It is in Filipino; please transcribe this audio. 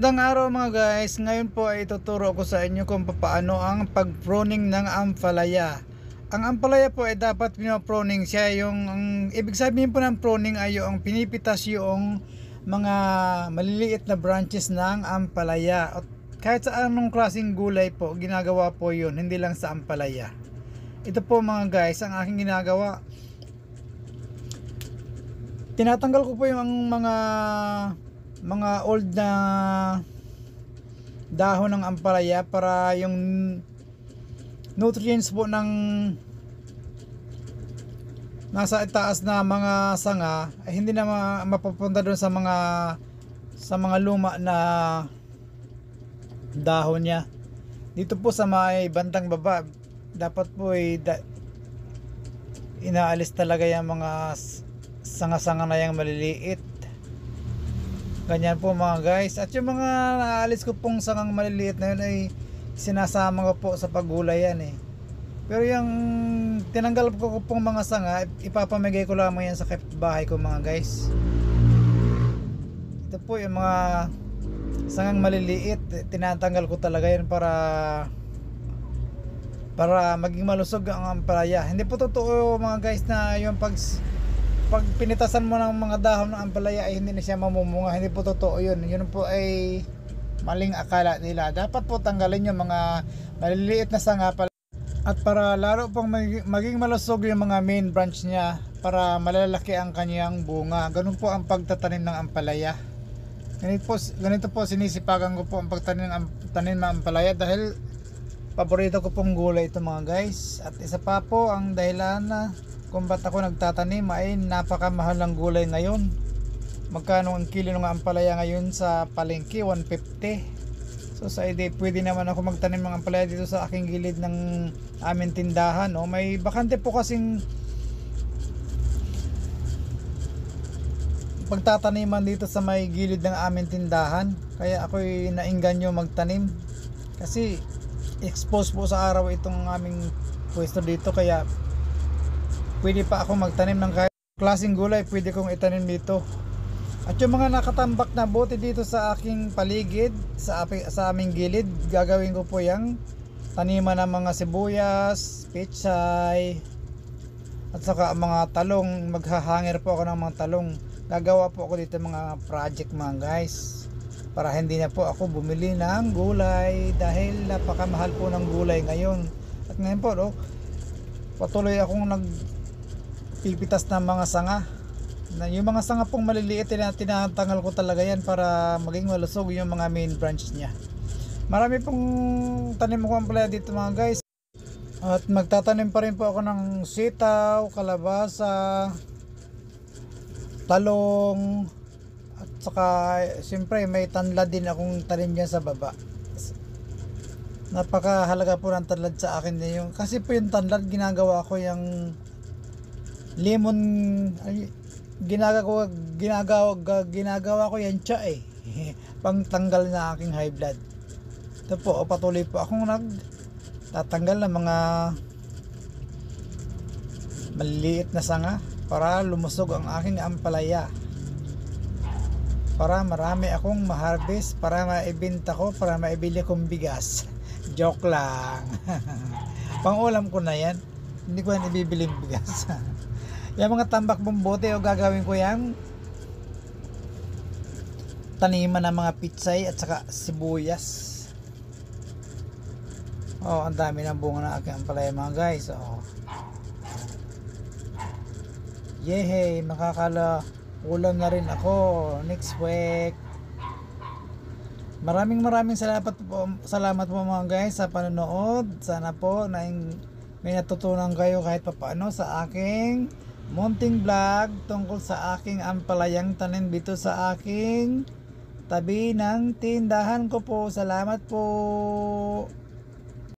Magandang araw mga guys, ngayon po ay tuturo ko sa inyo kung paano ang pag-pruning ng ampalaya. Ang ampalaya po ay dapat pino-pruning siya, ang ibig sabihin po ng pruning ay yung pinipitas yung mga maliliit na branches ng ampalaya. At kahit sa anong klaseng gulay po, ginagawa po yun, hindi lang sa ampalaya. Ito po mga guys, ang aking ginagawa, tinatanggal ko po yung mga old na dahon ng ampalaya para yung nutrients po ng nasa itaas na mga sanga ay hindi na mapupunta doon sa mga luma na dahon niya. Dito po sa may bandang baba dapat po ay inaalis talaga yung mga sanga-sanga na yung maliliit. Ganyan po mga guys. At yung mga naalis ko pong sangang maliliit na yun ay sinasama ko po sa paggulay yan eh. Pero yung tinanggal ko pong mga sanga, ipapamigay ko lamang yan sa kapitbahay ko mga guys. Ito po yung mga sangang maliliit, tinatanggal ko talaga yan para maging malusog ang ampalaya. Hindi po totoo mga guys na yung pag pinitasan mo ng mga dahon ng ampalaya ay hindi na siya mamumunga. Hindi po totoo yun. Yun po ay maling akala nila. Dapat po tanggalin yung mga maliliit na sanga at para lalo pong maging malusog yung mga main branch niya para malalaki ang kanyang bunga. Ganun po ang pagtatanim ng ampalaya. Ganito po sinisipagan ko po ang pagtanim ng ampalaya dahil paborito ko pong gulay ito mga guys. At isa pa po ang dahilan na kung ba't ako nagtatanim ay napakamahal ng gulay ngayon. Magkano ang kilo ng ampalaya ngayon sa palengke? 150. So sa ide pwede naman ako magtanim ng ampalaya dito sa aking gilid ng aming tindahan. May bakante po kasing pagtataniman dito sa may gilid ng aming tindahan. Kaya ako'y nainganyo magtanim. Kasi expose po sa araw itong aming pwesto dito, kaya pwede pa ako magtanim ng kahit klaseng gulay, pwede kong itanim dito. At yung mga nakatambak na bote dito sa aking paligid, sa aming gilid, gagawin ko po yung taniman ng mga sibuyas, pechay, at saka mga talong. Maghahanger po ako ng mga talong. Gagawa po ako dito mga project mga guys, para hindi na po ako bumili ng gulay dahil napakamahal po ng gulay ngayon. At ngayon po patuloy akong pipitas ng mga sanga. Yung mga sanga pong maliliit, tinatanggal ko talaga yan para maging malusog yung mga main branch niya. Marami pong tanim ko ampalaya dito mga guys. At magtatanim pa rin po ako ng sitaw, kalabasa, talong, at saka siyempre may tanlad din akong tanim dyan sa baba. Napakahalaga po ng tanlad sa akin na kasi po yung tanlad ginagawa ko yung lemon, ginagawa ko yan tsa pang tanggal na aking high blood. Ito po, patuloy po akong tatanggal ng mga maliliit na sanga para lumusog ang aking ampalaya, para marami akong ma-harvest, para maibenta ko, para maibili kong bigas. Joke lang. Pang ulam ko na yan, hindi ko yan ibibiling bigas. Yung mga tambak bombote gagawin ko yan taniman ng mga pitsay at saka sibuyas. Ang dami ng bunga ng aking ampalaya mga guys. Yehey, makakala ulam na rin ako next week. Maraming salamat po mga guys sa panonood. Sana po may natutunan kayo kahit papaano sa aking munting vlog tungkol sa aking ampalayang tanim dito sa aking tabi ng tindahan ko po. Salamat po.